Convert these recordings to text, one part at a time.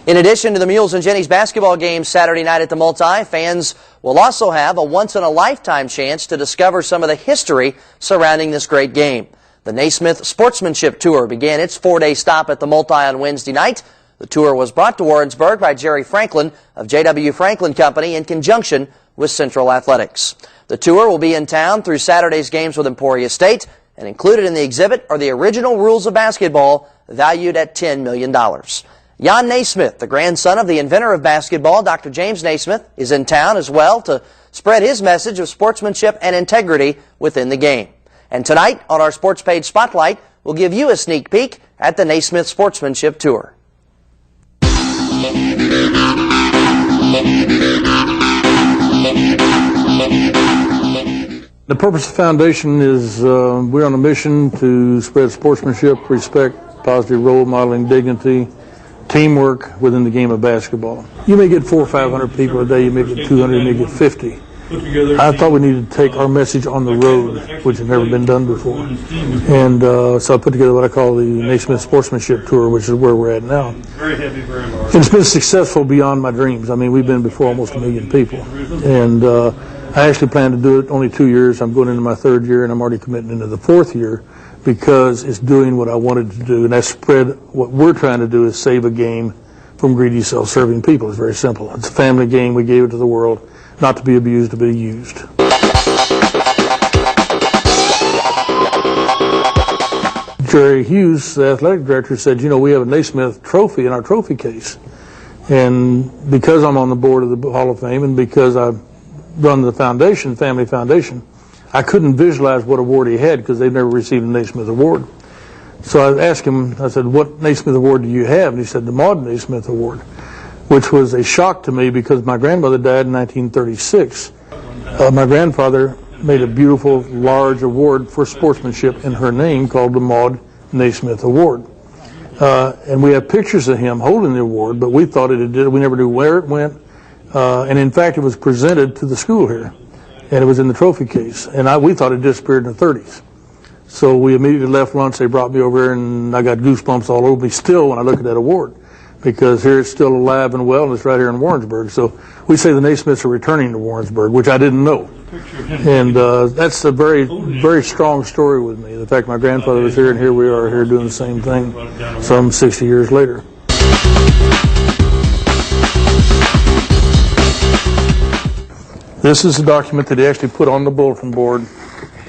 In addition to the Mules and Jennies basketball game Saturday night at the Multi, fans will also have a once-in-a-lifetime chance to discover some of the history surrounding this great game. The Naismith Sportsmanship Tour began its 4-day stop at the Multi on Wednesday night. The tour was brought to Warrensburg by Jerry Franklin of J.W. Franklin Company in conjunction with Central Athletics. The tour will be in town through Saturday's games with Emporia State, and included in the exhibit are the original rules of basketball valued at $10 million. Jan Naismith, the grandson of the inventor of basketball, Dr. James Naismith, is in town as well to spread his message of sportsmanship and integrity within the game. And tonight on our Sports Page Spotlight, we'll give you a sneak peek at the Naismith Sportsmanship Tour. The purpose of the foundation is we're on a mission to spread sportsmanship, respect, positive role modeling, dignity, teamwork within the game of basketball. You may get 400 or 500 people a day, you may get 200, you may get 50. I thought we needed to take our message on the road, which has never been done before. And so I put together what I call the Naismith Sportsmanship Tour, which is where we're at now. It's been successful beyond my dreams. I mean, we've been before almost 1 million people. And I actually plan to do it only 2 years. I'm going into my 3rd year, and I'm already committing into the 4th year because it's doing what I wanted to do. And that's spread, what we're trying to do is save a game from greedy, self-serving people. It's very simple. It's a family game. We gave it to the world, not to be abused, to be used. Jerry Hughes, the athletic director, said, you know, we have a Naismith trophy in our trophy case. And because I'm on the board of the Hall of Fame and because I run the foundation, family foundation, I couldn't visualize what award he had because they've never received a Naismith award. So I asked him, I said, what Naismith award do you have? And he said, the Maud Naismith Award, which was a shock to me because my grandmother died in 1936. My grandfather made a beautiful, large award for sportsmanship in her name called the Maud Naismith Award. And we have pictures of him holding the award, but we thought we never knew where it went. And in fact, it was presented to the school here, and it was in the trophy case. And we thought it disappeared in the 30s. So we immediately left lunch. They brought me over here, and I got goosebumps all over me still when I look at that award, because here it's still alive and well, and it's right here in Warrensburg. So we say the Naismiths are returning to Warrensburg, which I didn't know. And that's a very, very strong story with me. The fact my grandfather was here, and here we are here doing the same thing some 60 years later. This is a document that he actually put on the bulletin board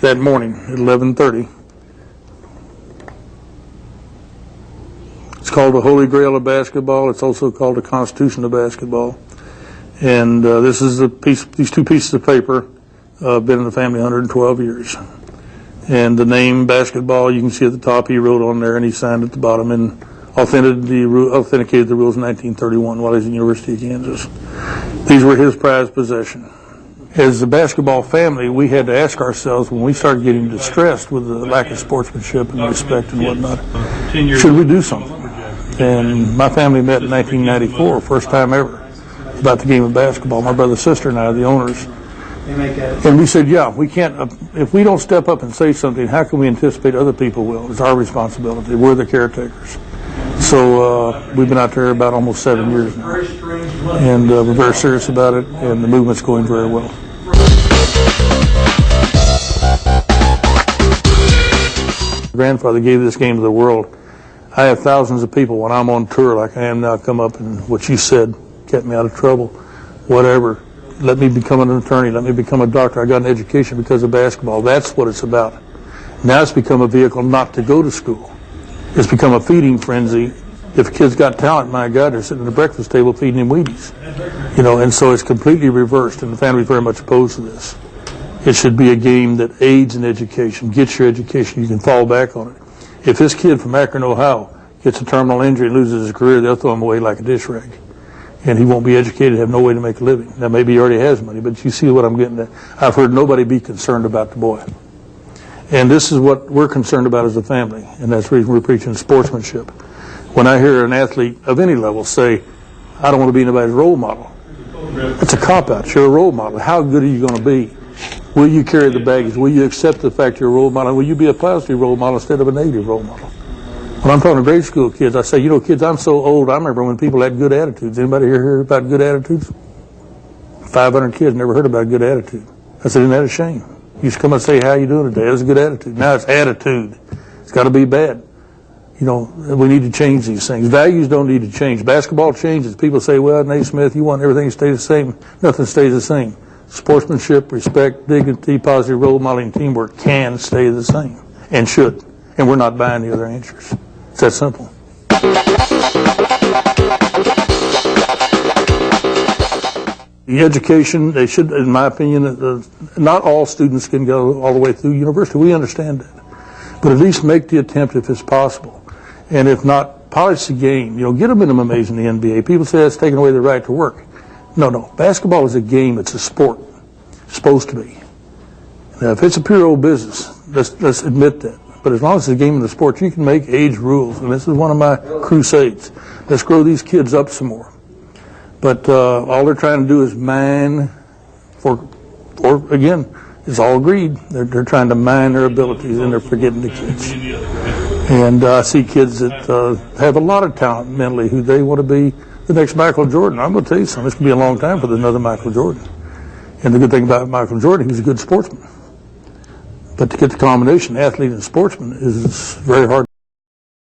that morning at 11:30. It's called the Holy Grail of Basketball. It's also called the Constitution of Basketball. And this is these 2 pieces of paper been in the family 112 years. And the name basketball, you can see at the top, he wrote on there, and he signed at the bottom, and authenticated the rules in 1931 while he was at the University of Kansas. These were his prized possession. As a basketball family, we had to ask ourselves when we started getting distressed with the lack of sportsmanship and respect and whatnot, should we do something? And my family met in 1994, first time ever, about the game of basketball. My brother, sister, and I are the owners. And we said, yeah, we can't, if we don't step up and say something, how can we anticipate other people will? It's our responsibility. We're the caretakers. So we've been out there about almost 7 years now. And we're very serious about it, and the movement's going very well. Grandfather gave this game to the world. I have thousands of people when I'm on tour like I am now come up and what you said kept me out of trouble, whatever. Let me become an attorney. Let me become a doctor. I got an education because of basketball. That's what it's about. Now it's become a vehicle not to go to school. It's become a feeding frenzy. If a kid's got talent, my God, they're sitting at the breakfast table feeding him Wheaties. You know, and so it's completely reversed, and the family's very much opposed to this. It should be a game that aids in education, gets your education, you can fall back on it. If this kid from Akron, Ohio, gets a terminal injury and loses his career, they'll throw him away like a dish rag. And he won't be educated, have no way to make a living. Now, maybe he already has money, but you see what I'm getting at. I've heard nobody be concerned about the boy. And this is what we're concerned about as a family, and that's the reason we're preaching sportsmanship. When I hear an athlete of any level say, I don't want to be anybody's role model, that's a cop-out. You're a role model. How good are you going to be? Will you carry the baggage? Will you accept the fact you're a role model? Will you be a positive role model instead of a negative role model? When I'm talking to grade school kids, I say, you know, kids, I'm so old, I remember when people had good attitudes. Anybody here heard about good attitudes? 500 kids never heard about good attitude. I said, isn't that a shame? You used to come and say, how you doing today? That's a good attitude. Now it's attitude. It's got to be bad. You know, we need to change these things. Values don't need to change. Basketball changes. People say, well, Naismith, you want everything to stay the same. Nothing stays the same. Sportsmanship, respect, dignity, positive role modeling, teamwork can stay the same and should. And we're not buying the other answers. It's that simple. The education, they should, in my opinion, not all students can go all the way through university. We understand that. But at least make the attempt if it's possible. And if not, polish the game. You know, get a minimum age in the NBA. People say that's taking away the right to work. No. Basketball is a game. It's a sport. It's supposed to be. Now, if it's a pure old business, let's admit that. But as long as it's a game of the sport, you can make age rules. And this is one of my crusades. Let's grow these kids up some more. But all they're trying to do is mine for again, it's all greed. They're trying to mine their abilities, and they're forgetting the kids. And I see kids that have a lot of talent mentally who they want to be the next Michael Jordan. I'm going to tell you something. It's going to be a long time for another Michael Jordan. And the good thing about Michael Jordan, he was a good sportsman. But to get the combination, athlete and sportsman, is very hard.